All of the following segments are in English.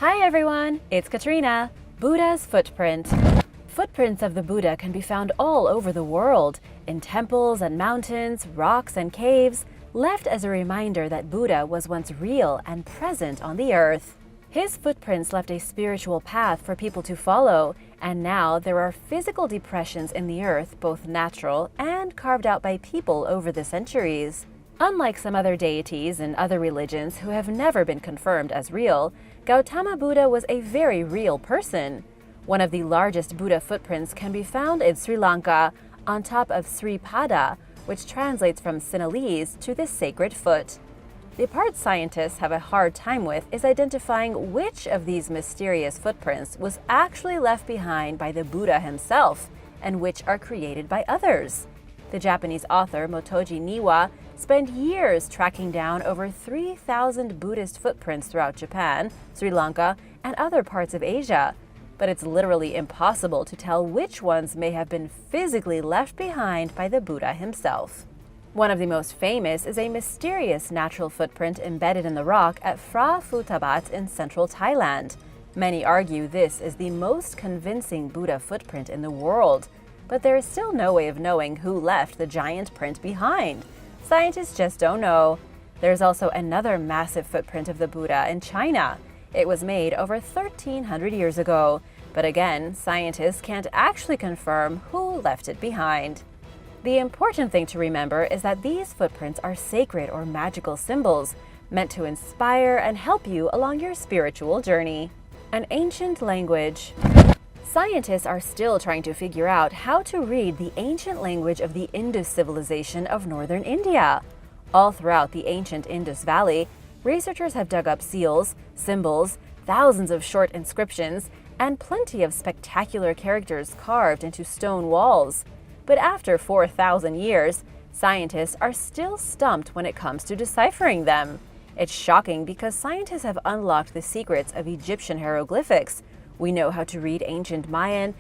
Hi everyone, it's Katrina. Buddha's footprint. Footprints of the Buddha can be found all over the world, in temples and mountains, rocks and caves, left as a reminder that Buddha was once real and present on the earth. His footprints left a spiritual path for people to follow, and now there are physical depressions in the earth, both natural and carved out by people over the centuries. Unlike some other deities in other religions who have never been confirmed as real, Gautama Buddha was a very real person. One of the largest Buddha footprints can be found in Sri Lanka, on top of Sri Pada, which translates from Sinhalese to the sacred foot. The part scientists have a hard time with is identifying which of these mysterious footprints was actually left behind by the Buddha himself, and which are created by others. The Japanese author Motoji Niwa spent years tracking down over 3,000 Buddhist footprints throughout Japan, Sri Lanka, and other parts of Asia. But it's literally impossible to tell which ones may have been physically left behind by the Buddha himself. One of the most famous is a mysterious natural footprint embedded in the rock at Phra Phutabat in central Thailand. Many argue this is the most convincing Buddha footprint in the world, but there is still no way of knowing who left the giant print behind. Scientists just don't know. There's also another massive footprint of the Buddha in China. It was made over 1,300 years ago, but again, scientists can't actually confirm who left it behind. The important thing to remember is that these footprints are sacred or magical symbols, meant to inspire and help you along your spiritual journey. An ancient language. Scientists are still trying to figure out how to read the ancient language of the Indus civilization of northern India. All throughout the ancient Indus Valley, researchers have dug up seals, symbols, thousands of short inscriptions, and plenty of spectacular characters carved into stone walls. But after 4,000 years, scientists are still stumped when it comes to deciphering them. It's shocking because scientists have unlocked the secrets of Egyptian hieroglyphics. We know how to read ancient Mayan,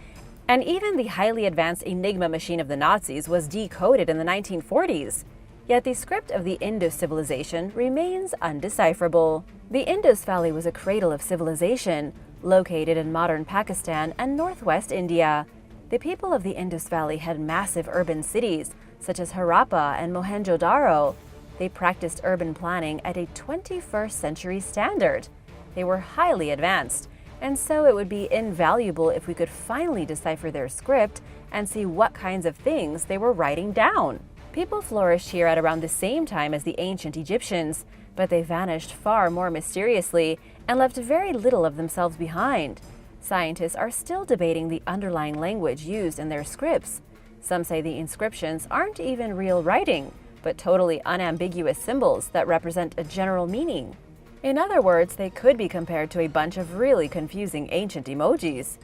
and even the highly advanced Enigma machine of the Nazis was decoded in the 1940s. Yet the script of the Indus civilization remains undecipherable. The Indus Valley was a cradle of civilization, located in modern Pakistan and northwest India. The people of the Indus Valley had massive urban cities, such as Harappa and Mohenjo-daro. They practiced urban planning at a 21st century standard. They were highly advanced, and so it would be invaluable if we could finally decipher their script and see what kinds of things they were writing down. People flourished here at around the same time as the ancient Egyptians, but they vanished far more mysteriously and left very little of themselves behind. Scientists are still debating the underlying language used in their scripts. Some say the inscriptions aren't even real writing, but totally unambiguous symbols that represent a general meaning. In other words, they could be compared to a bunch of really confusing ancient emojis.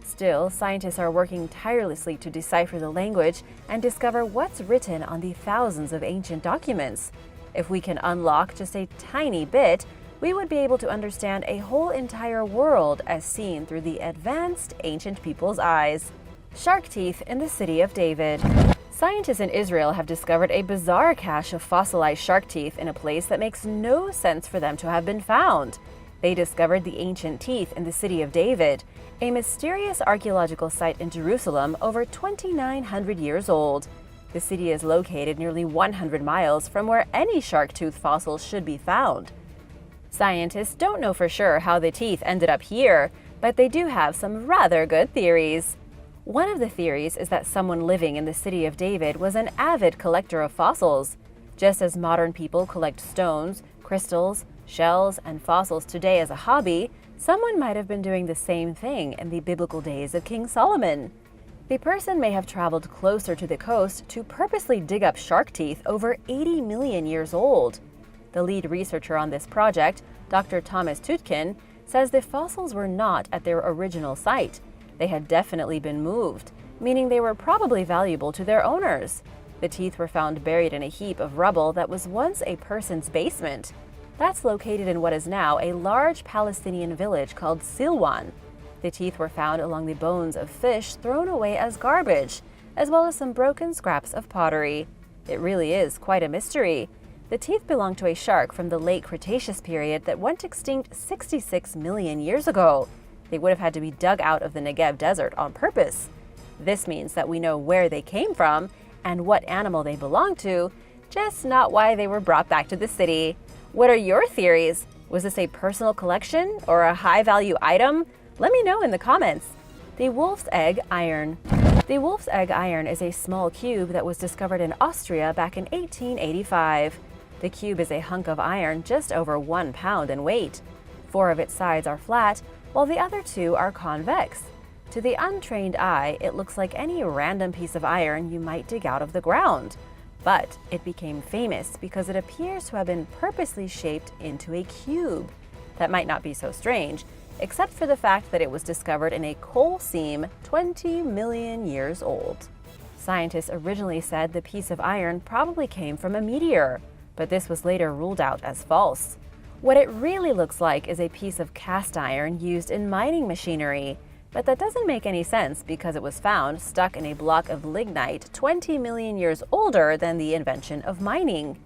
Still, scientists are working tirelessly to decipher the language and discover what's written on the thousands of ancient documents. If we can unlock just a tiny bit, we would be able to understand a whole entire world as seen through the advanced ancient people's eyes. Shark teeth in the city of David. Scientists in Israel have discovered a bizarre cache of fossilized shark teeth in a place that makes no sense for them to have been found. They discovered the ancient teeth in the city of David, a mysterious archaeological site in Jerusalem over 2,900 years old. The city is located nearly 100 miles from where any shark tooth fossils should be found. Scientists don't know for sure how the teeth ended up here, but they do have some rather good theories. One of the theories is that someone living in the city of David was an avid collector of fossils. Just as modern people collect stones, crystals, shells, and fossils today as a hobby, someone might have been doing the same thing in the biblical days of King Solomon. The person may have traveled closer to the coast to purposely dig up shark teeth over 80 million years old. The lead researcher on this project, Dr. Thomas Tutkin, says the fossils were not at their original site. They had definitely been moved, meaning they were probably valuable to their owners. The teeth were found buried in a heap of rubble that was once a person's basement. That's located in what is now a large Palestinian village called Silwan. The teeth were found along the bones of fish thrown away as garbage, as well as some broken scraps of pottery. It really is quite a mystery. The teeth belong to a shark from the late Cretaceous period that went extinct 66 million years ago. They would have had to be dug out of the Negev desert on purpose. This means that we know where they came from and what animal they belong to, just not why they were brought back to the city. What are your theories? Was this a personal collection or a high-value item? Let me know in the comments. The wolf's egg iron. The wolf's egg iron is a small cube that was discovered in Austria back in 1885. The cube is a hunk of iron just over 1 pound in weight. 4 of its sides are flat, while the other 2 are convex. To the untrained eye, it looks like any random piece of iron you might dig out of the ground. But it became famous because it appears to have been purposely shaped into a cube. That might not be so strange, except for the fact that it was discovered in a coal seam 20 million years old. Scientists originally said the piece of iron probably came from a meteor, but this was later ruled out as false. What it really looks like is a piece of cast iron used in mining machinery, but that doesn't make any sense because it was found stuck in a block of lignite 20 million years older than the invention of mining.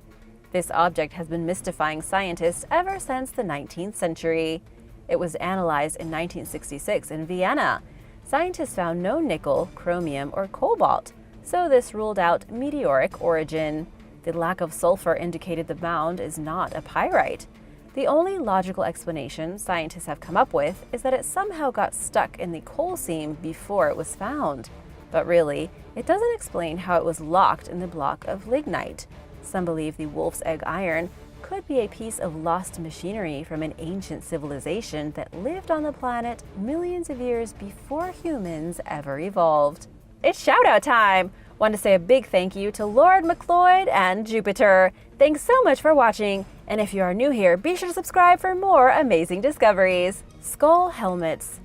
This object has been mystifying scientists ever since the 19th century. It was analyzed in 1966 in Vienna. Scientists found no nickel, chromium, or cobalt, so this ruled out meteoric origin. The lack of sulfur indicated the mound is not a pyrite. The only logical explanation scientists have come up with is that it somehow got stuck in the coal seam before it was found. But really, it doesn't explain how it was locked in the block of lignite. Some believe the wolf's egg iron could be a piece of lost machinery from an ancient civilization that lived on the planet millions of years before humans ever evolved. It's shout-out time! Want to say a big thank you to Lord McLeod and Jupiter. Thanks so much for watching, and if you are new here, be sure to subscribe for more amazing discoveries. Skull helmets.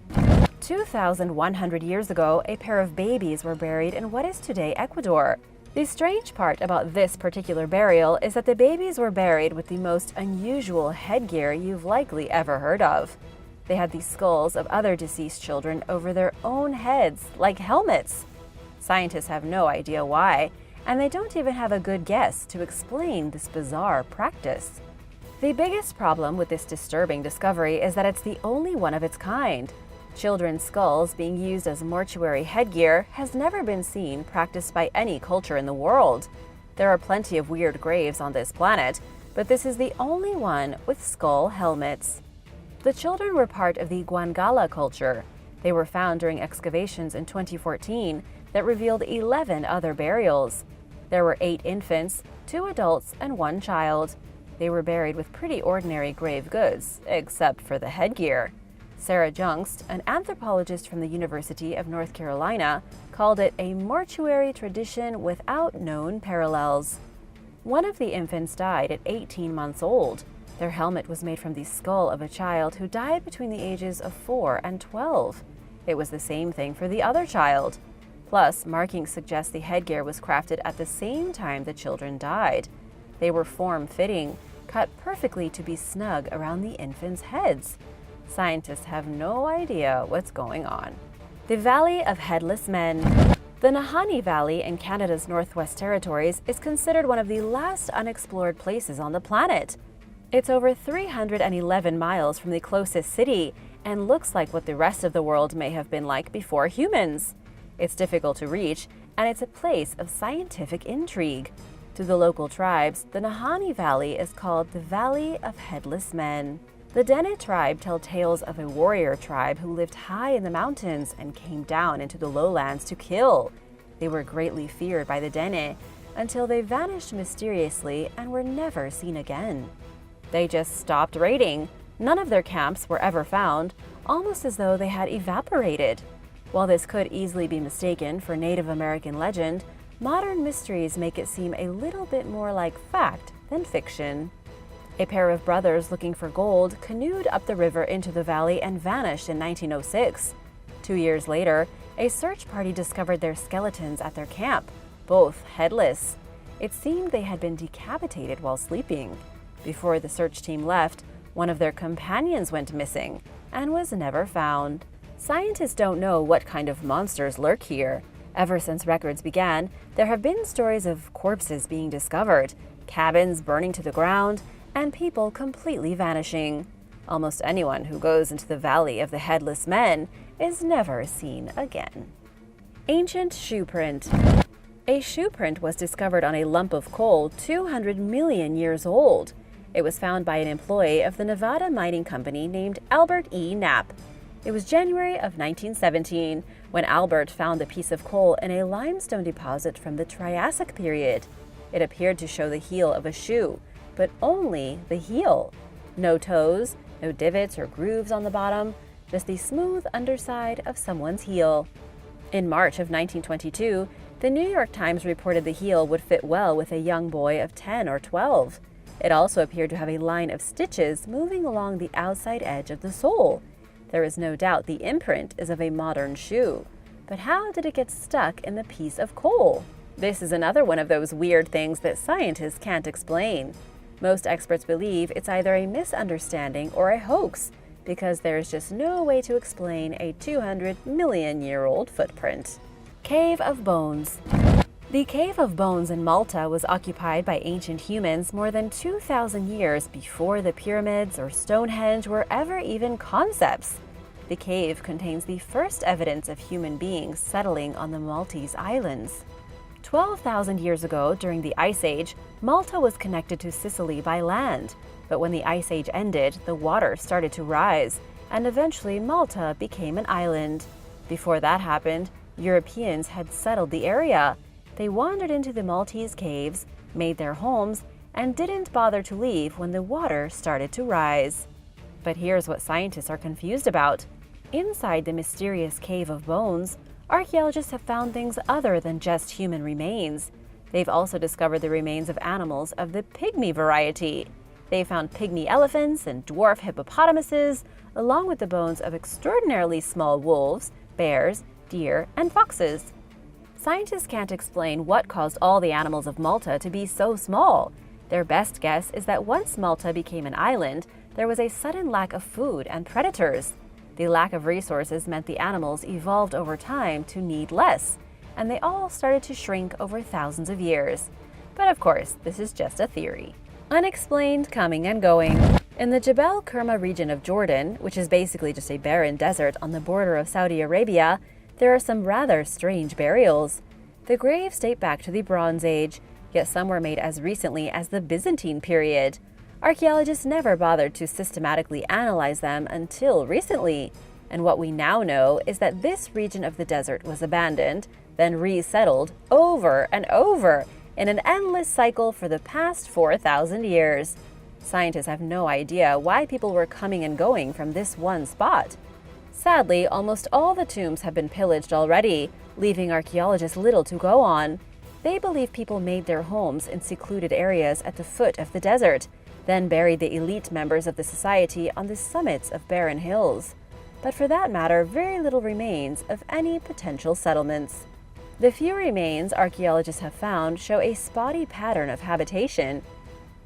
2,100 years ago, a pair of babies were buried in what is today Ecuador. The strange part about this particular burial is that the babies were buried with the most unusual headgear you've likely ever heard of. They had the skulls of other deceased children over their own heads, like helmets. Scientists have no idea why, and they don't even have a good guess to explain this bizarre practice. The biggest problem with this disturbing discovery is that it's the only one of its kind. Children's skulls being used as mortuary headgear has never been seen practiced by any culture in the world. There are plenty of weird graves on this planet, but this is the only one with skull helmets. The children were part of the Guangala culture. They were found during excavations in 2014 that revealed 11 other burials. There were 8 infants, 2 adults, and 1 child. They were buried with pretty ordinary grave goods, except for the headgear. Sarah Jungst, an anthropologist from the University of North Carolina, called it a mortuary tradition without known parallels. One of the infants died at 18 months old. Their helmet was made from the skull of a child who died between the ages of 4 and 12. It was the same thing for the other child. Plus, markings suggest the headgear was crafted at the same time the children died. They were form-fitting, cut perfectly to be snug around the infants' heads. Scientists have no idea what's going on. The Valley of Headless Men. The Nahanni Valley in Canada's Northwest Territories is considered one of the last unexplored places on the planet. It's over 311 miles from the closest city and looks like what the rest of the world may have been like before humans. It's difficult to reach, and it's a place of scientific intrigue. To the local tribes, the Nahanni Valley is called the Valley of Headless Men. The Dene tribe tell tales of a warrior tribe who lived high in the mountains and came down into the lowlands to kill. They were greatly feared by the Dene until they vanished mysteriously and were never seen again. They just stopped raiding. None of their camps were ever found, almost as though they had evaporated. While this could easily be mistaken for Native American legend, modern mysteries make it seem a little bit more like fact than fiction. A pair of brothers looking for gold canoed up the river into the valley and vanished in 1906. 2 years later, a search party discovered their skeletons at their camp, both headless. It seemed they had been decapitated while sleeping. Before the search team left, one of their companions went missing and was never found. Scientists don't know what kind of monsters lurk here. Ever since records began, there have been stories of corpses being discovered, cabins burning to the ground, and people completely vanishing. Almost anyone who goes into the Valley of the Headless Men is never seen again. Ancient shoe print. A shoe print was discovered on a lump of coal 200 million years old. It was found by an employee of the Nevada mining company named Albert E. Knapp. It was January of 1917 when Albert found a piece of coal in a limestone deposit from the Triassic period. It appeared to show the heel of a shoe, but only the heel. No toes, no divots or grooves on the bottom, just the smooth underside of someone's heel. In March of 1922, the New York Times reported the heel would fit well with a young boy of 10 or 12. It also appeared to have a line of stitches moving along the outside edge of the sole. There is no doubt the imprint is of a modern shoe. But how did it get stuck in the piece of coal? This is another one of those weird things that scientists can't explain. Most experts believe it's either a misunderstanding or a hoax, because there is just no way to explain a 200 million year old footprint. Cave of Bones. The Cave of Bones in Malta was occupied by ancient humans more than 2,000 years before the pyramids or Stonehenge were ever even concepts. The cave contains the first evidence of human beings settling on the Maltese islands. 12,000 years ago, during the Ice Age, Malta was connected to Sicily by land. But when the Ice Age ended, the water started to rise, and eventually Malta became an island. Before that happened, Europeans had settled the area. They wandered into the Maltese caves, made their homes, and didn't bother to leave when the water started to rise. But here's what scientists are confused about. Inside the mysterious Cave of Bones, archaeologists have found things other than just human remains. They've also discovered the remains of animals of the pygmy variety. They found pygmy elephants and dwarf hippopotamuses, along with the bones of extraordinarily small wolves, bears, deer, and foxes. Scientists can't explain what caused all the animals of Malta to be so small. Their best guess is that once Malta became an island, there was a sudden lack of food and predators. The lack of resources meant the animals evolved over time to need less, and they all started to shrink over thousands of years. But of course, this is just a theory. Unexplained coming and going. In the Jebel Kerma region of Jordan, which is basically just a barren desert on the border of Saudi Arabia, there are some rather strange burials. The graves date back to the Bronze Age, yet some were made as recently as the Byzantine period. Archaeologists never bothered to systematically analyze them until recently, and what we now know is that this region of the desert was abandoned, then resettled over and over in an endless cycle for the past 4,000 years. Scientists have no idea why people were coming and going from this one spot. Sadly, almost all the tombs have been pillaged already, leaving archaeologists little to go on. They believe people made their homes in secluded areas at the foot of the desert, then buried the elite members of the society on the summits of barren hills. But for that matter, very little remains of any potential settlements. The few remains archaeologists have found show a spotty pattern of habitation.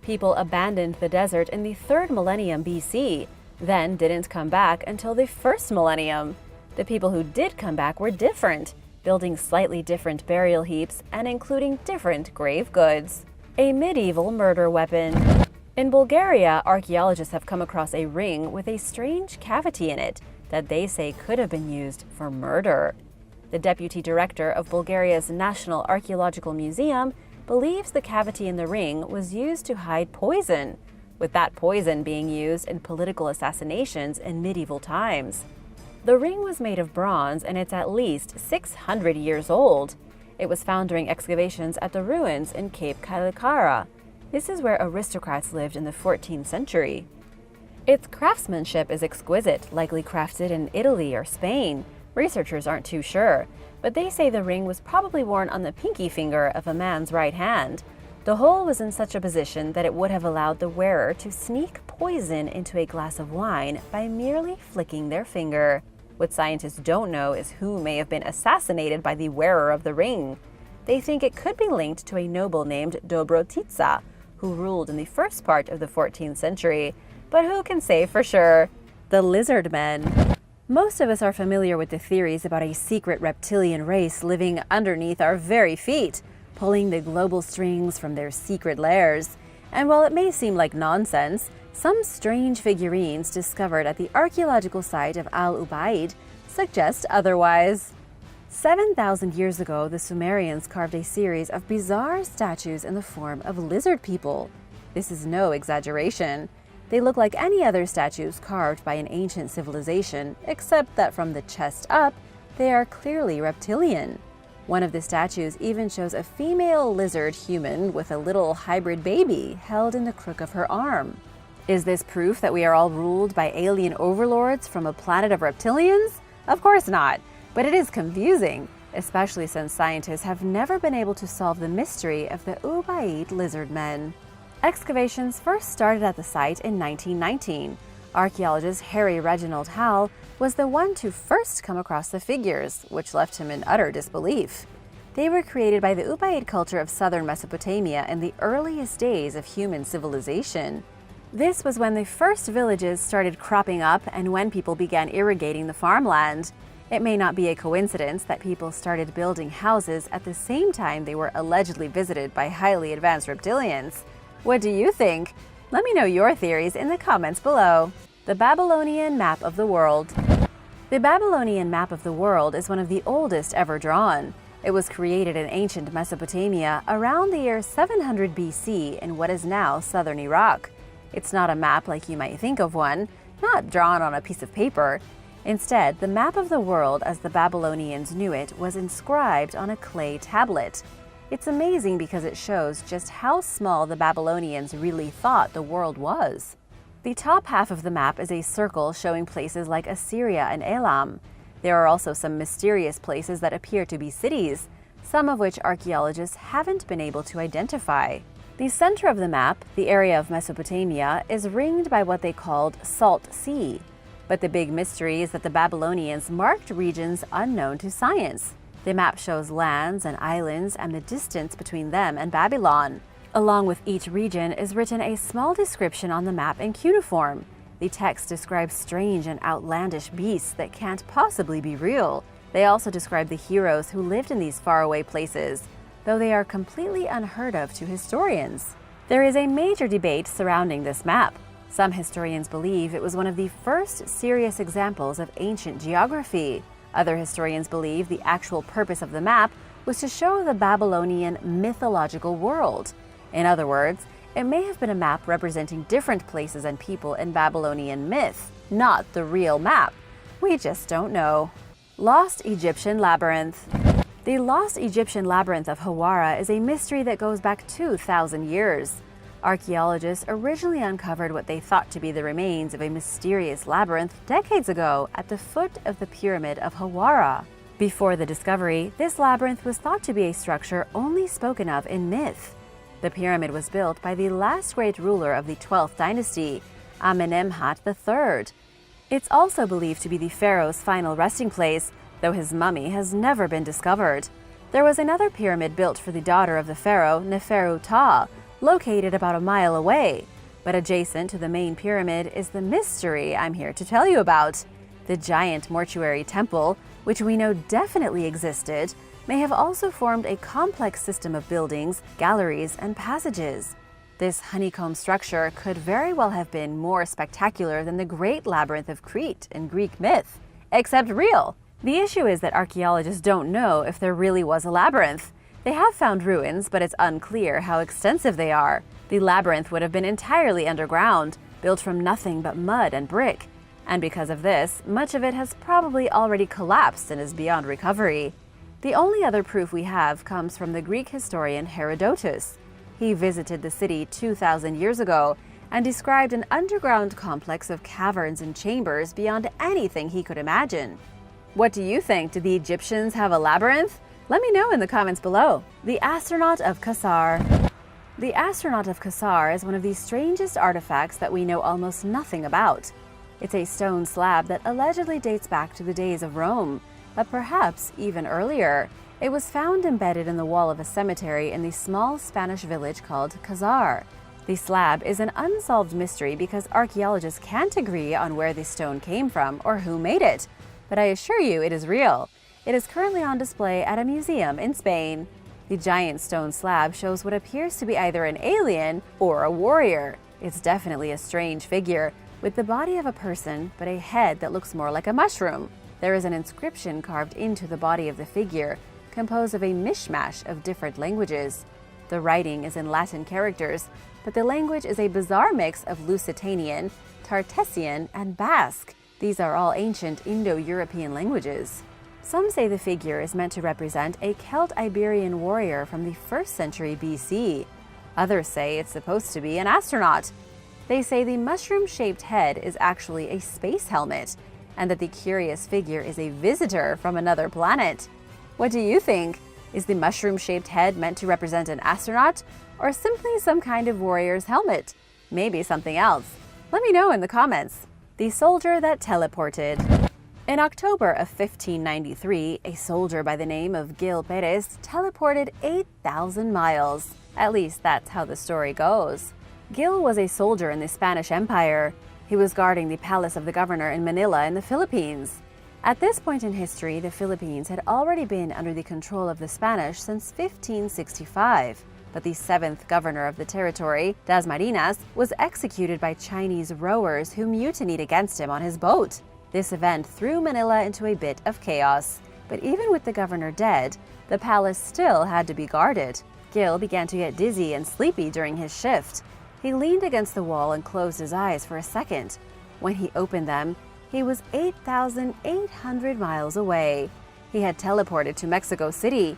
People abandoned the desert in the 3rd millennium BC, then didn't come back until the 1st millennium. The people who did come back were different, building slightly different burial heaps and including different grave goods. A medieval murder weapon. In Bulgaria, archaeologists have come across a ring with a strange cavity in it that they say could have been used for murder. The deputy director of Bulgaria's National Archaeological Museum believes the cavity in the ring was used to hide poison, with that poison being used in political assassinations in medieval times. The ring was made of bronze and it's at least 600 years old. It was found during excavations at the ruins in Cape Calicara. This is where aristocrats lived in the 14th century. Its craftsmanship is exquisite, likely crafted in Italy or Spain. Researchers aren't too sure, but they say the ring was probably worn on the pinky finger of a man's right hand. The hole was in such a position that it would have allowed the wearer to sneak poison into a glass of wine by merely flicking their finger. What scientists don't know is who may have been assassinated by the wearer of the ring. They think it could be linked to a noble named Dobrotitsa, who ruled in the first part of the 14th century, but who can say for sure? The Lizardmen. Most of us are familiar with the theories about a secret reptilian race living underneath our very feet, pulling the global strings from their secret lairs. And while it may seem like nonsense, some strange figurines discovered at the archaeological site of Al-Ubaid suggest otherwise. 7,000 years ago, the Sumerians carved a series of bizarre statues in the form of lizard people. This is no exaggeration. They look like any other statues carved by an ancient civilization, except that from the chest up, they are clearly reptilian. One of the statues even shows a female lizard human with a little hybrid baby held in the crook of her arm. Is this proof that we are all ruled by alien overlords from a planet of reptilians? Of course not, but it is confusing, especially since scientists have never been able to solve the mystery of the Ubaid Lizardmen. Excavations first started at the site in 1919. Archaeologist Harry Reginald Howell was the one to first come across the figures, which left him in utter disbelief. They were created by the Ubaid culture of southern Mesopotamia in the earliest days of human civilization. This was when the first villages started cropping up and when people began irrigating the farmland. It may not be a coincidence that people started building houses at the same time they were allegedly visited by highly advanced reptilians. What do you think? Let me know your theories in the comments below. The Babylonian Map of the World. The Babylonian Map of the World is one of the oldest ever drawn. It was created in ancient Mesopotamia around the year 700 BC in what is now southern Iraq. It's not a map like you might think of one, not drawn on a piece of paper. Instead, the map of the world as the Babylonians knew it was inscribed on a clay tablet. It's amazing because it shows just how small the Babylonians really thought the world was. The top half of the map is a circle showing places like Assyria and Elam. There are also some mysterious places that appear to be cities, some of which archaeologists haven't been able to identify. The center of the map, the area of Mesopotamia, is ringed by what they called Salt Sea. But the big mystery is that the Babylonians marked regions unknown to science. The map shows lands and islands and the distance between them and Babylon. Along with each region is written a small description on the map in cuneiform. The text describes strange and outlandish beasts that can't possibly be real. They also describe the heroes who lived in these faraway places, though they are completely unheard of to historians. There is a major debate surrounding this map. Some historians believe it was one of the first serious examples of ancient geography. Other historians believe the actual purpose of the map was to show the Babylonian mythological world. In other words, it may have been a map representing different places and people in Babylonian myth, not the real map. We just don't know. Lost Egyptian Labyrinth. The lost Egyptian labyrinth of Hawara is a mystery that goes back 2,000 years. Archaeologists originally uncovered what they thought to be the remains of a mysterious labyrinth decades ago at the foot of the pyramid of Hawara. Before the discovery, this labyrinth was thought to be a structure only spoken of in myth. The pyramid was built by the last great ruler of the 12th dynasty, Amenemhat III. It's also believed to be the pharaoh's final resting place, though his mummy has never been discovered. There was another pyramid built for the daughter of the pharaoh, Neferu-Ta, located about a mile away. But adjacent to the main pyramid is the mystery I'm here to tell you about. The giant mortuary temple, which we know definitely existed, may have also formed a complex system of buildings, galleries, and passages. This honeycomb structure could very well have been more spectacular than the Great Labyrinth of Crete in Greek myth, except real. The issue is that archaeologists don't know if there really was a labyrinth. They have found ruins, but it's unclear how extensive they are. The labyrinth would have been entirely underground, built from nothing but mud and brick. And because of this, much of it has probably already collapsed and is beyond recovery. The only other proof we have comes from the Greek historian Herodotus. He visited the city 2,000 years ago and described an underground complex of caverns and chambers beyond anything he could imagine. What do you think? Did the Egyptians have a labyrinth? Let me know in the comments below. The Astronaut of Ksar. The Astronaut of Ksar is one of the strangest artifacts that we know almost nothing about. It's a stone slab that allegedly dates back to the days of Rome, but perhaps even earlier. It was found embedded in the wall of a cemetery in the small Spanish village called Ksar. The slab is an unsolved mystery because archaeologists can't agree on where the stone came from or who made it, but I assure you it is real. It is currently on display at a museum in Spain. The giant stone slab shows what appears to be either an alien or a warrior. It's definitely a strange figure, with the body of a person but a head that looks more like a mushroom. There is an inscription carved into the body of the figure, composed of a mishmash of different languages. The writing is in Latin characters, but the language is a bizarre mix of Lusitanian, Tartessian, and Basque. These are all ancient Indo-European languages. Some say the figure is meant to represent a Celt-Iberian warrior from the 1st century BC. Others say it's supposed to be an astronaut. They say the mushroom-shaped head is actually a space helmet, and that the curious figure is a visitor from another planet. What do you think? Is the mushroom-shaped head meant to represent an astronaut, or simply some kind of warrior's helmet? Maybe something else. Let me know in the comments. The soldier that teleported. In October of 1593, a soldier by the name of Gil Perez teleported 8,000 miles. At least that's how the story goes. Gil was a soldier in the Spanish Empire. He was guarding the palace of the governor in Manila in the Philippines. At this point in history, the Philippines had already been under the control of the Spanish since 1565. But the 7th governor of the territory, Dasmariñas, was executed by Chinese rowers who mutinied against him on his boat. This event threw Manila into a bit of chaos. But even with the governor dead, the palace still had to be guarded. Gil began to get dizzy and sleepy during his shift. He leaned against the wall and closed his eyes for a second. When he opened them, he was 8,800 miles away. He had teleported to Mexico City.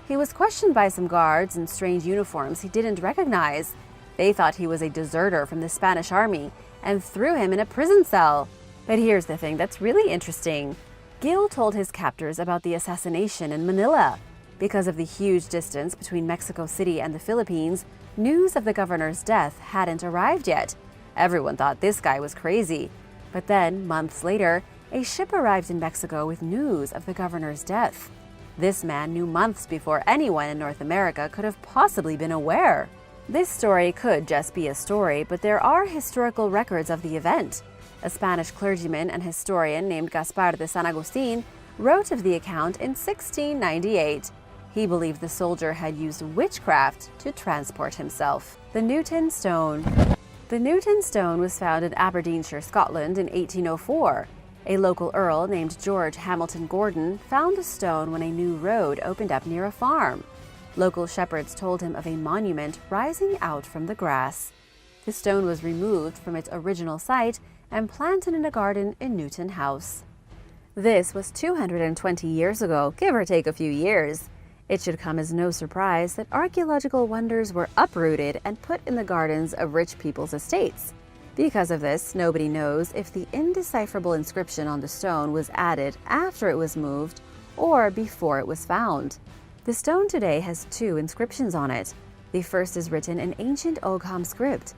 He was questioned by some guards in strange uniforms he didn't recognize. They thought he was a deserter from the Spanish army and threw him in a prison cell. But here's the thing that's really interesting. Gil told his captors about the assassination in Manila. Because of the huge distance between Mexico City and the Philippines, news of the governor's death hadn't arrived yet. Everyone thought this guy was crazy. But then, months later, a ship arrived in Mexico with news of the governor's death. This man knew months before anyone in North America could have possibly been aware. This story could just be a story, but there are historical records of the event. A Spanish clergyman and historian named Gaspar de San Agustin wrote of the account in 1698. He believed the soldier had used witchcraft to transport himself. The Newton Stone. The Newton Stone was found in Aberdeenshire, Scotland in 1804. A local earl named George Hamilton Gordon found the stone when a new road opened up near a farm. Local shepherds told him of a monument rising out from the grass. The stone was removed from its original site and planted in a garden in Newton House. This was 220 years ago, give or take a few years. It should come as no surprise that archaeological wonders were uprooted and put in the gardens of rich people's estates. Because of this, nobody knows if the indecipherable inscription on the stone was added after it was moved or before it was found. The stone today has 2 inscriptions on it. The first is written in ancient Ogham script.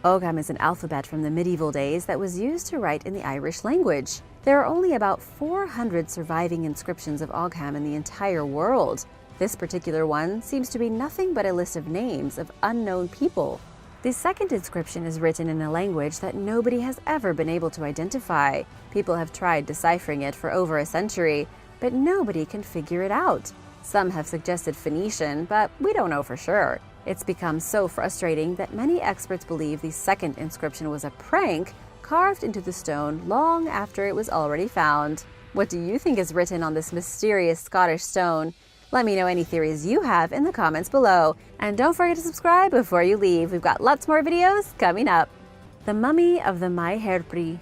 Ogham is an alphabet from the medieval days that was used to write in the Irish language. There are only about 400 surviving inscriptions of Ogham in the entire world. This particular one seems to be nothing but a list of names of unknown people. The second inscription is written in a language that nobody has ever been able to identify. People have tried deciphering it for over a century, but nobody can figure it out. Some have suggested Phoenician, but we don't know for sure. It's become so frustrating that many experts believe the second inscription was a prank carved into the stone long after it was already found. What do you think is written on this mysterious Scottish stone? Let me know any theories you have in the comments below. And don't forget to subscribe before you leave. We've got lots more videos coming up. The Mummy of the Maherpri.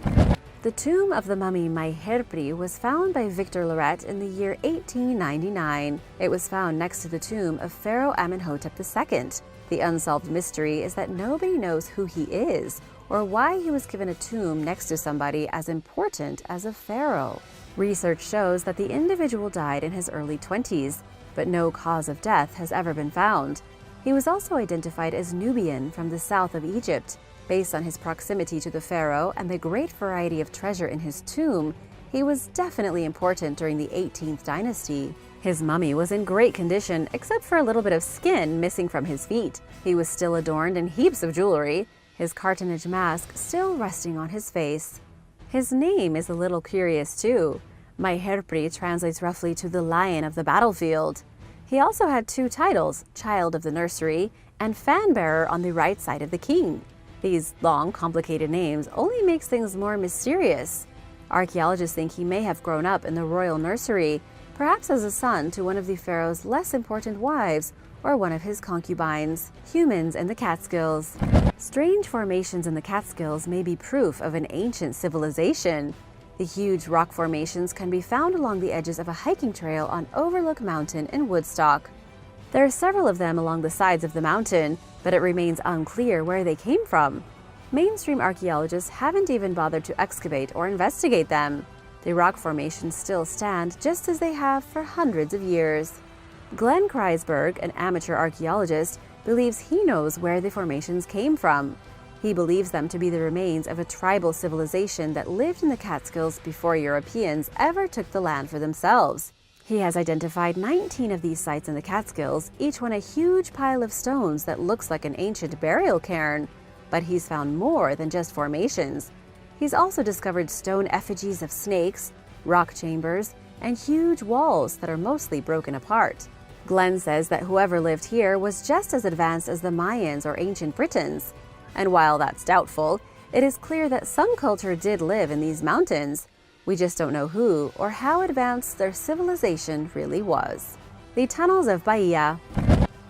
The tomb of the mummy Maherpri was found by Victor Loret in the year 1899. It was found next to the tomb of Pharaoh Amenhotep II. The unsolved mystery is that nobody knows who he is or why he was given a tomb next to somebody as important as a pharaoh. Research shows that the individual died in his early 20s, but no cause of death has ever been found. He was also identified as Nubian from the south of Egypt. Based on his proximity to the pharaoh and the great variety of treasure in his tomb, he was definitely important during the 18th dynasty. His mummy was in great condition, except for a little bit of skin missing from his feet. He was still adorned in heaps of jewelry, his cartonnage mask still resting on his face. His name is a little curious too. Maherpri translates roughly to the lion of the battlefield. He also had two titles, Child of the Nursery and Fan Bearer on the right side of the king. These long, complicated names only makes things more mysterious. Archaeologists think he may have grown up in the royal nursery, perhaps as a son to one of the pharaoh's less important wives or one of his concubines. Humans in the Catskills. Strange formations in the Catskills may be proof of an ancient civilization. The huge rock formations can be found along the edges of a hiking trail on Overlook Mountain in Woodstock. There are several of them along the sides of the mountain, but it remains unclear where they came from. Mainstream archaeologists haven't even bothered to excavate or investigate them. The rock formations still stand just as they have for hundreds of years. Glenn Kreisberg, an amateur archaeologist, believes he knows where the formations came from. He believes them to be the remains of a tribal civilization that lived in the Catskills before Europeans ever took the land for themselves. He has identified 19 of these sites in the Catskills, each one a huge pile of stones that looks like an ancient burial cairn. But he's found more than just formations. He's also discovered stone effigies of snakes, rock chambers, and huge walls that are mostly broken apart. Glenn says that whoever lived here was just as advanced as the Mayans or ancient Britons. And while that's doubtful, it is clear that some culture did live in these mountains. We just don't know who or how advanced their civilization really was. The tunnels of Bahia.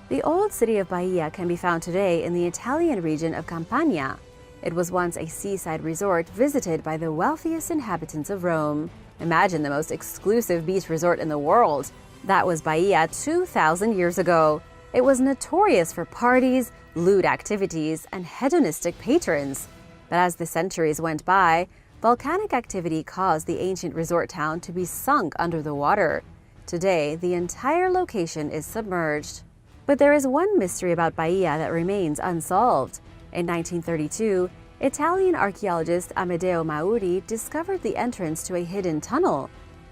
The old city of Bahia can be found today in the Italian region of Campania. It was once a seaside resort visited by the wealthiest inhabitants of Rome. Imagine the most exclusive beach resort in the world. That was Bahia 2,000 years ago. It was notorious for parties, lewd activities, and hedonistic patrons. But as the centuries went by, volcanic activity caused the ancient resort town to be sunk under the water. Today, the entire location is submerged. But there is one mystery about Bahia that remains unsolved. In 1932, Italian archaeologist Amedeo Mauri discovered the entrance to a hidden tunnel.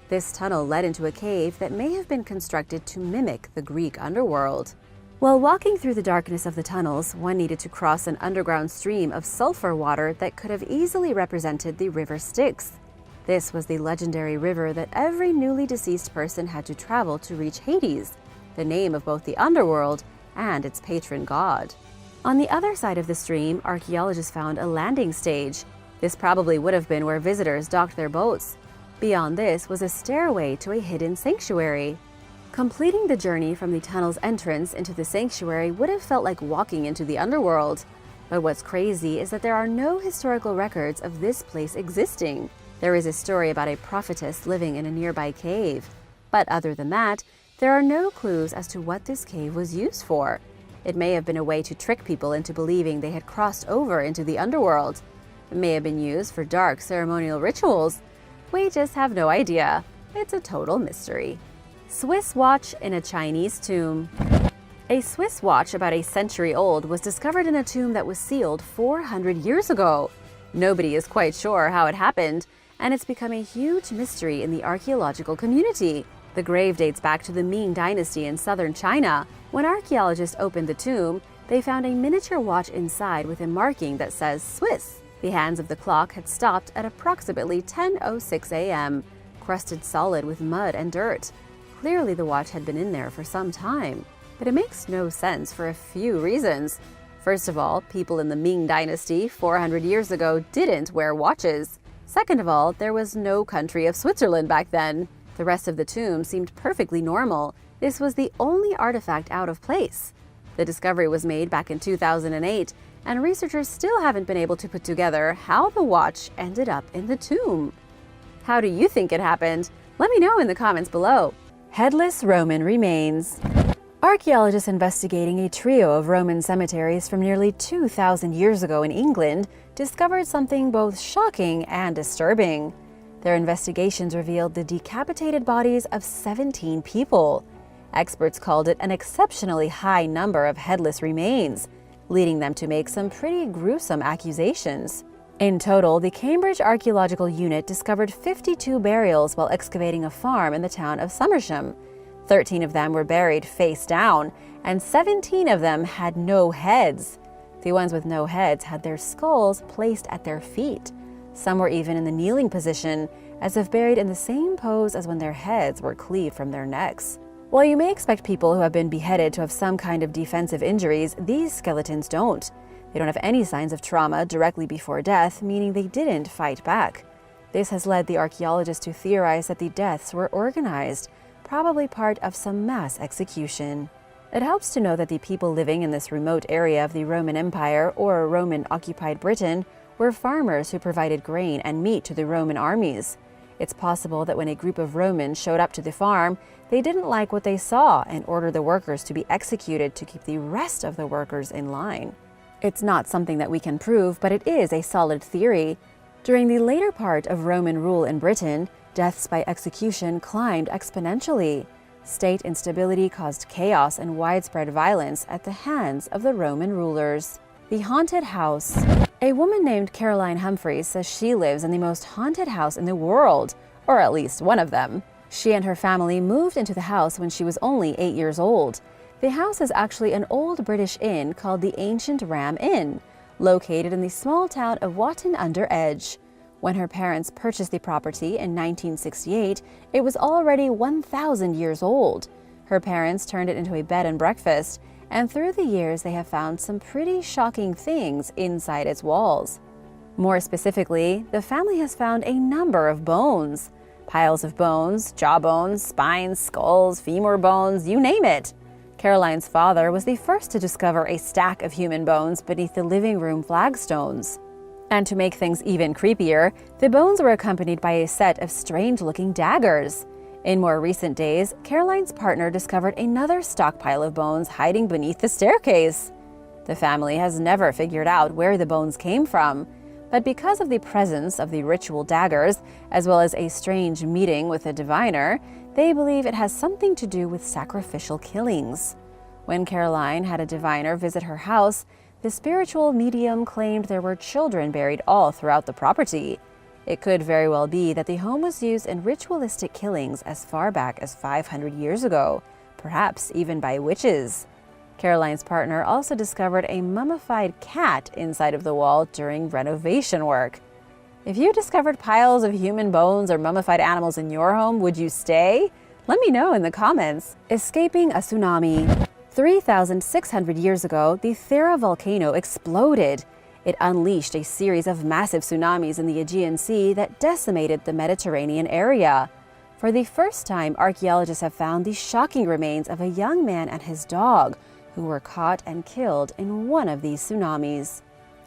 This tunnel led into a cave that may have been constructed to mimic the Greek underworld. While walking through the darkness of the tunnels, one needed to cross an underground stream of sulfur water that could have easily represented the river Styx. This was the legendary river that every newly deceased person had to travel to reach Hades, the name of both the underworld and its patron god. On the other side of the stream, archaeologists found a landing stage. This probably would have been where visitors docked their boats. Beyond this was a stairway to a hidden sanctuary. Completing the journey from the tunnel's entrance into the sanctuary would have felt like walking into the underworld. But what's crazy is that there are no historical records of this place existing. There is a story about a prophetess living in a nearby cave. But other than that, there are no clues as to what this cave was used for. It may have been a way to trick people into believing they had crossed over into the underworld. It may have been used for dark ceremonial rituals. We just have no idea. It's a total mystery. Swiss watch in a Chinese tomb. A Swiss watch about a century old was discovered in a tomb that was sealed 400 years ago. Nobody is quite sure how it happened, and it's become a huge mystery in the archaeological community. The grave dates back to the Ming Dynasty in southern China. When archaeologists opened the tomb, they found a miniature watch inside with a marking that says Swiss. The hands of the clock had stopped at approximately 10:06 a.m., crusted solid with mud and dirt. Clearly the watch had been in there for some time, but it makes no sense for a few reasons. First of all, people in the Ming Dynasty 400 years ago didn't wear watches. Second of all, there was no country of Switzerland back then. The rest of the tomb seemed perfectly normal. This was the only artifact out of place. The discovery was made back in 2008, and researchers still haven't been able to put together how the watch ended up in the tomb. How do you think it happened? Let me know in the comments below. Headless Roman remains. Archaeologists investigating a trio of Roman cemeteries from nearly 2,000 years ago in England discovered something both shocking and disturbing. Their investigations revealed the decapitated bodies of 17 people. Experts called it an exceptionally high number of headless remains, leading them to make some pretty gruesome accusations. In total, the Cambridge Archaeological Unit discovered 52 burials while excavating a farm in the town of Somersham. 13 of them were buried face down, and 17 of them had no heads. The ones with no heads had their skulls placed at their feet. Some were even in the kneeling position, as if buried in the same pose as when their heads were cleaved from their necks. While you may expect people who have been beheaded to have some kind of defensive injuries, these skeletons don't. They don't have any signs of trauma directly before death, meaning they didn't fight back. This has led the archaeologists to theorize that the deaths were organized, probably part of some mass execution. It helps to know that the people living in this remote area of the Roman Empire or Roman-occupied Britain were farmers who provided grain and meat to the Roman armies. It's possible that when a group of Romans showed up to the farm, they didn't like what they saw and ordered the workers to be executed to keep the rest of the workers in line. It's not something that we can prove, but it is a solid theory. During the later part of Roman rule in Britain, deaths by execution climbed exponentially. State instability caused chaos and widespread violence at the hands of the Roman rulers. The haunted house. A woman named Caroline Humphreys says she lives in the most haunted house in the world, or at least one of them. She and her family moved into the house when she was only 8 years old. The house is actually an old British inn called the Ancient Ram Inn, located in the small town of Watton-under-Edge. When her parents purchased the property in 1968, it was already 1,000 years old. Her parents turned it into a bed and breakfast, and through the years they have found some pretty shocking things inside its walls. More specifically, the family has found a number of bones. Piles of bones, jawbones, spines, skulls, femur bones, you name it. Caroline's father was the first to discover a stack of human bones beneath the living room flagstones. And to make things even creepier, the bones were accompanied by a set of strange-looking daggers. In more recent days, Caroline's partner discovered another stockpile of bones hiding beneath the staircase. The family has never figured out where the bones came from, but because of the presence of the ritual daggers, as well as a strange meeting with a diviner, they believe it has something to do with sacrificial killings. When Caroline had a diviner visit her house, the spiritual medium claimed there were children buried all throughout the property. It could very well be that the home was used in ritualistic killings as far back as 500 years ago, perhaps even by witches. Caroline's partner also discovered a mummified cat inside of the wall during renovation work. If you discovered piles of human bones or mummified animals in your home, would you stay? Let me know in the comments. Escaping a tsunami. 3,600 years ago, the Thera volcano exploded. It unleashed a series of massive tsunamis in the Aegean Sea that decimated the Mediterranean area. For the first time, archaeologists have found the shocking remains of a young man and his dog, who were caught and killed in one of these tsunamis.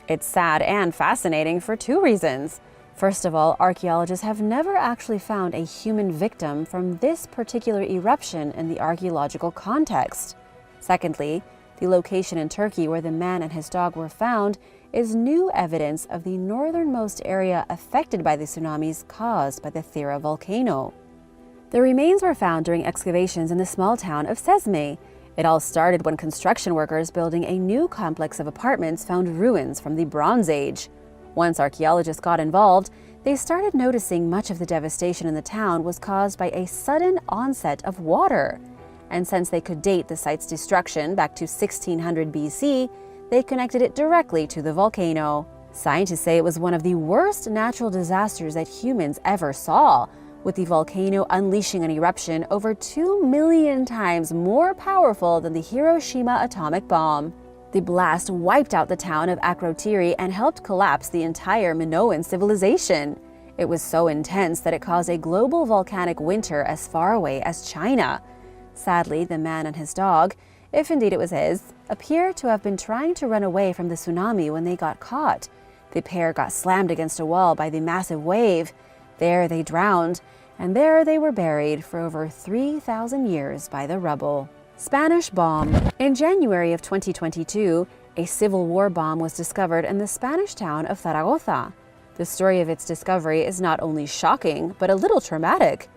It's sad and fascinating for two reasons. First of all, archaeologists have never actually found a human victim from this particular eruption in the archaeological context. Secondly, the location in Turkey where the man and his dog were found is new evidence of the northernmost area affected by the tsunamis caused by the Thera volcano. The remains were found during excavations in the small town of Sesme. It all started when construction workers building a new complex of apartments found ruins from the Bronze Age. Once archaeologists got involved, they started noticing much of the devastation in the town was caused by a sudden onset of water. And since they could date the site's destruction back to 1600 BC, they connected it directly to the volcano. Scientists say it was one of the worst natural disasters that humans ever saw, with the volcano unleashing an eruption over 2 million times more powerful than the Hiroshima atomic bomb. The blast wiped out the town of Akrotiri and helped collapse the entire Minoan civilization. It was so intense that it caused a global volcanic winter as far away as China. Sadly, the man and his dog, if indeed it was his, appear to have been trying to run away from the tsunami when they got caught. The pair got slammed against a wall by the massive wave. There they drowned, and there they were buried for over 3,000 years by the rubble. Spanish bomb. In January of 2022, a Civil War bomb was discovered in the Spanish town of Zaragoza. The story of its discovery is not only shocking, but a little traumatic.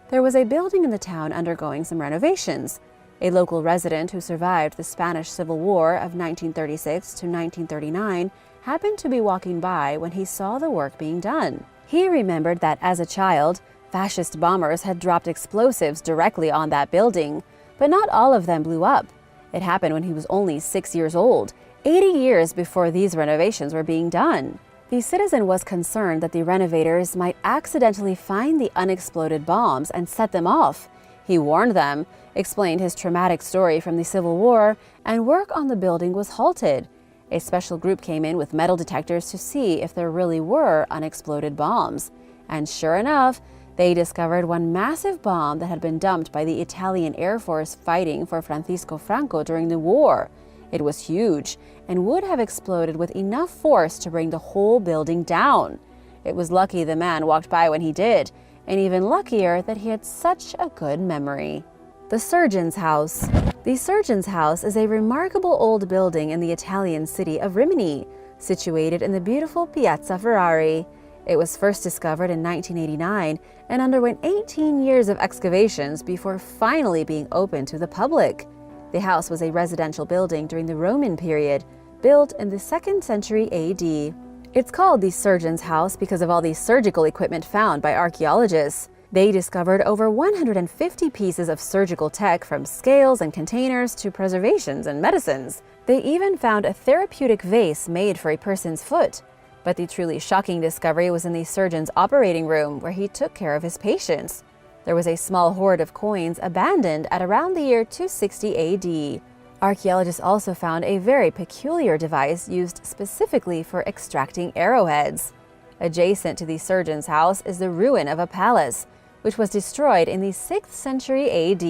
There was a building in the town undergoing some renovations. A local resident who survived the Spanish Civil War of 1936 to 1939 happened to be walking by when he saw the work being done. He remembered that as a child, fascist bombers had dropped explosives directly on that building, but not all of them blew up. It happened when he was only 6 years old, 80 years before these renovations were being done. The citizen was concerned that the renovators might accidentally find the unexploded bombs and set them off. He warned them, explained his traumatic story from the Civil War, and work on the building was halted. A special group came in with metal detectors to see if there really were unexploded bombs. And sure enough, they discovered one massive bomb that had been dumped by the Italian Air Force fighting for Francisco Franco during the war. It was huge and would have exploded with enough force to bring the whole building down. It was lucky the man walked by when he did, and even luckier that he had such a good memory. The Surgeon's House. The Surgeon's House is a remarkable old building in the Italian city of Rimini, situated in the beautiful Piazza Ferrari. It was first discovered in 1989 and underwent 18 years of excavations before finally being opened to the public. The house was a residential building during the Roman period, built in the 2nd century AD. It's called the Surgeon's House because of all the surgical equipment found by archaeologists. They discovered over 150 pieces of surgical tech, from scales and containers to preservations and medicines. They even found a therapeutic vase made for a person's foot. But the truly shocking discovery was in the surgeon's operating room, where he took care of his patients. There was a small hoard of coins abandoned at around the year 260 AD. Archaeologists also found a very peculiar device used specifically for extracting arrowheads. Adjacent to the surgeon's house is the ruin of a palace, which was destroyed in the 6th century AD.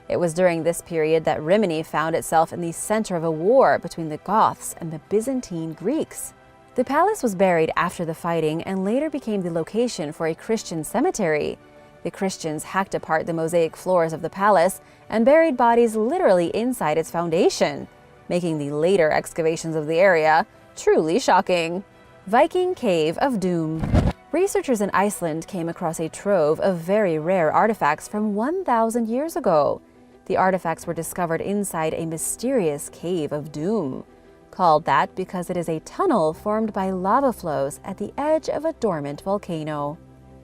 It was during this period that Rimini found itself in the center of a war between the Goths and the Byzantine Greeks. The palace was buried after the fighting and later became the location for a Christian cemetery. The Christians hacked apart the mosaic floors of the palace and buried bodies literally inside its foundation, making the later excavations of the area truly shocking. Viking Cave of Doom. Researchers in Iceland came across a trove of very rare artifacts from 1,000 years ago. The artifacts were discovered inside a mysterious Cave of Doom, called that because it is a tunnel formed by lava flows at the edge of a dormant volcano.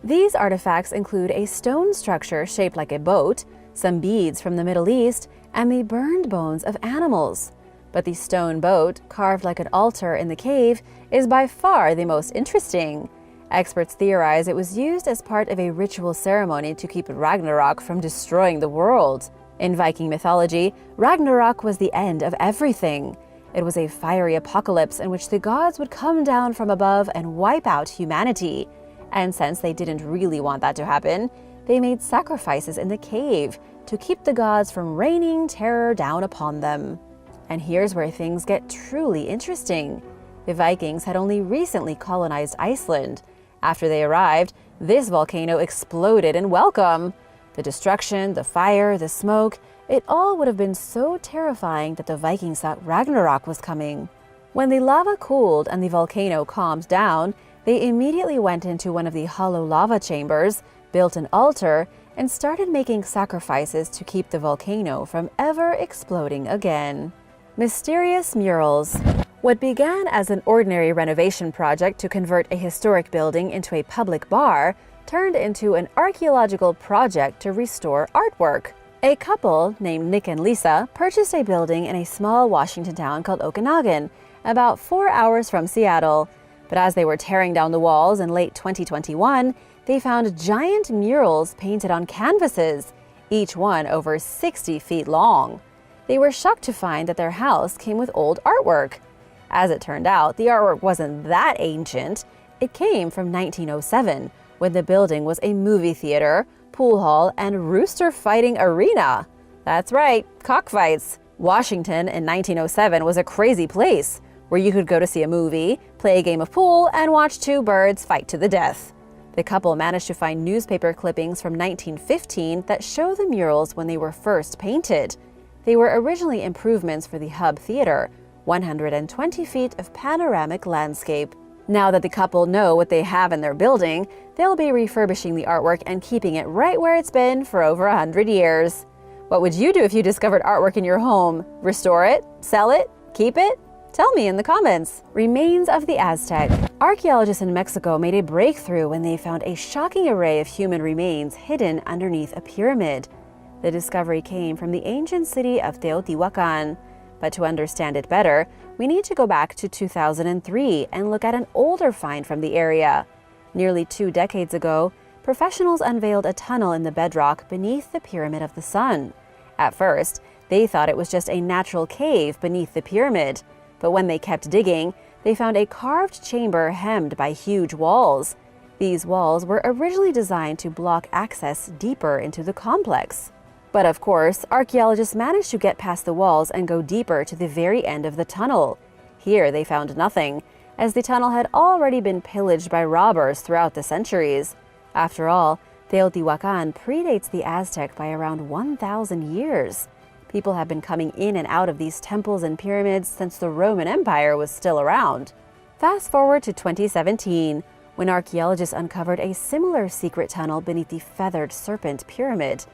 These artifacts include a stone structure shaped like a boat, some beads from the Middle East, and the burned bones of animals. But the stone boat, carved like an altar in the cave, is by far the most interesting. Experts theorize it was used as part of a ritual ceremony to keep Ragnarok from destroying the world. In Viking mythology, Ragnarok was the end of everything. It was a fiery apocalypse in which the gods would come down from above and wipe out humanity. And since they didn't really want that to happen, they made sacrifices in the cave to keep the gods from raining terror down upon them. And here's where things get truly interesting. The Vikings had only recently colonized Iceland. After they arrived, this volcano exploded in welcome. The destruction, the fire, the smoke, it all would have been so terrifying that the Vikings thought Ragnarok was coming. When the lava cooled and the volcano calmed down, they immediately went into one of the hollow lava chambers, built an altar, and started making sacrifices to keep the volcano from ever exploding again. Mysterious murals. What began as an ordinary renovation project to convert a historic building into a public bar turned into an archaeological project to restore artwork. A couple named Nick and Lisa purchased a building in a small Washington town called Okanagan, about 4 hours from Seattle. But as they were tearing down the walls in late 2021, they found giant murals painted on canvases, each one over 60 feet long. They were shocked to find that their house came with old artwork. As it turned out, the artwork wasn't that ancient. It came from 1907, when the building was a movie theater, pool hall, and rooster fighting arena. That's right, cockfights. Washington in 1907 was a crazy place, where you could go to see a movie, play a game of pool, and watch two birds fight to the death. The couple managed to find newspaper clippings from 1915 that show the murals when they were first painted. They were originally improvements for the Hub Theater, 120 feet of panoramic landscape. Now that the couple know what they have in their building, they'll be refurbishing the artwork and keeping it right where it's been for over 100 years. What would you do if you discovered artwork in your home? Restore it? Sell it? Keep it? Tell me in the comments. Remains of the Aztec. Archaeologists in Mexico made a breakthrough when they found a shocking array of human remains hidden underneath a pyramid. The discovery came from the ancient city of Teotihuacan. But to understand it better, we need to go back to 2003 and look at an older find from the area. Nearly 2 decades ago, professionals unveiled a tunnel in the bedrock beneath the Pyramid of the Sun. At first, they thought it was just a natural cave beneath the pyramid, but when they kept digging, they found a carved chamber hemmed by huge walls. These walls were originally designed to block access deeper into the complex. But of course, archaeologists managed to get past the walls and go deeper to the very end of the tunnel. Here they found nothing, as the tunnel had already been pillaged by robbers throughout the centuries. After all, Teotihuacan predates the Aztec by around 1,000 years. People have been coming in and out of these temples and pyramids since the Roman Empire was still around. Fast forward to 2017, when archaeologists uncovered a similar secret tunnel beneath the Feathered Serpent Pyramid.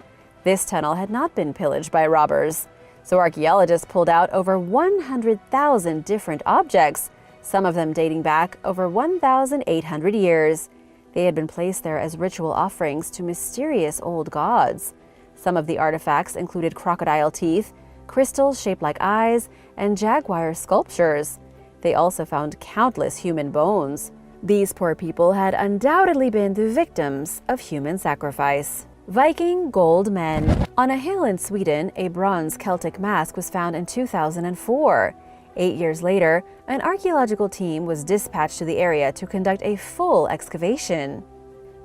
This tunnel had not been pillaged by robbers, so archaeologists pulled out over 100,000 different objects, some of them dating back over 1,800 years. They had been placed there as ritual offerings to mysterious old gods. Some of the artifacts included crocodile teeth, crystals shaped like eyes, and jaguar sculptures. They also found countless human bones. These poor people had undoubtedly been the victims of human sacrifice. Viking Gold Men. On a hill in Sweden, a bronze Celtic mask was found in 2004. 8 years later, an archaeological team was dispatched to the area to conduct a full excavation.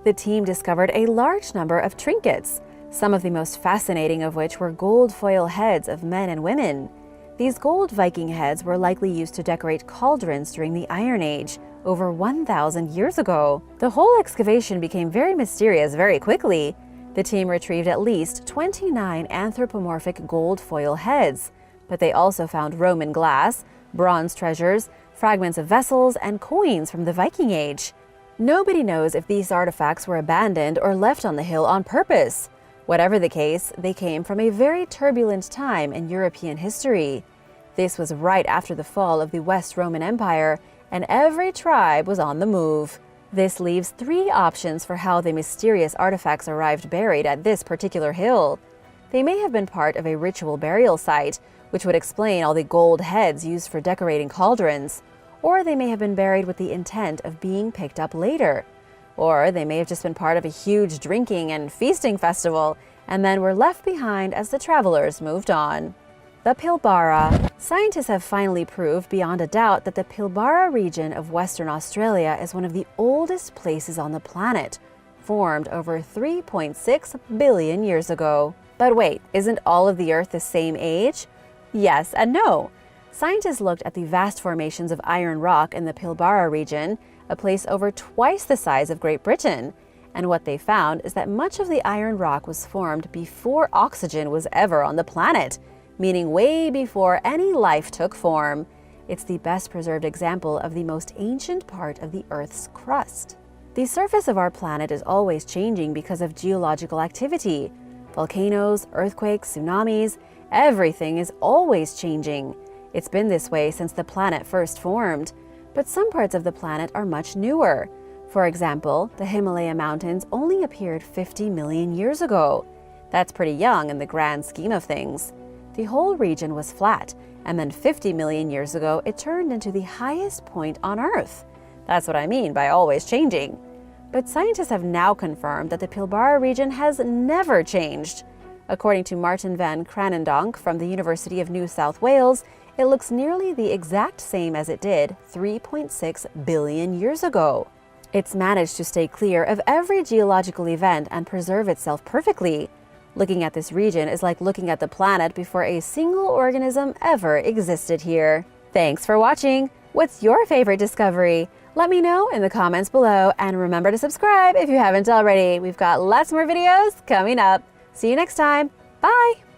The team discovered a large number of trinkets, some of the most fascinating of which were gold foil heads of men and women. These gold Viking heads were likely used to decorate cauldrons during the Iron Age, over 1,000 years ago. The whole excavation became very mysterious very quickly. The team retrieved at least 29 anthropomorphic gold foil heads, but they also found Roman glass, bronze treasures, fragments of vessels, and coins from the Viking Age. Nobody knows if these artifacts were abandoned or left on the hill on purpose. Whatever the case, they came from a very turbulent time in European history. This was right after the fall of the West Roman Empire, and every tribe was on the move. This leaves 3 options for how the mysterious artifacts arrived buried at this particular hill. They may have been part of a ritual burial site, which would explain all the gold heads used for decorating cauldrons. Or they may have been buried with the intent of being picked up later. Or they may have just been part of a huge drinking and feasting festival, and then were left behind as the travelers moved on. The Pilbara. Scientists have finally proved beyond a doubt that the Pilbara region of Western Australia is one of the oldest places on the planet, formed over 3.6 billion years ago. But wait, isn't all of the Earth the same age? Yes and no. Scientists looked at the vast formations of iron rock in the Pilbara region, a place over twice the size of Great Britain, and what they found is that much of the iron rock was formed before oxygen was ever on the planet, meaning way before any life took form. It's the best preserved example of the most ancient part of the Earth's crust. The surface of our planet is always changing because of geological activity. Volcanoes, earthquakes, tsunamis, everything is always changing. It's been this way since the planet first formed, but some parts of the planet are much newer. For example, the Himalaya Mountains only appeared 50 million years ago. That's pretty young in the grand scheme of things. The whole region was flat, and then 50 million years ago, it turned into the highest point on Earth. That's what I mean by always changing. But scientists have now confirmed that the Pilbara region has never changed. According to Martin van Kranendonk from the University of New South Wales, it looks nearly the exact same as it did 3.6 billion years ago. It's managed to stay clear of every geological event and preserve itself perfectly. Looking at this region is like looking at the planet before a single organism ever existed here. Thanks for watching! What's your favorite discovery? Let me know in the comments below, and remember to subscribe if you haven't already. We've got lots more videos coming up. See you next time. Bye!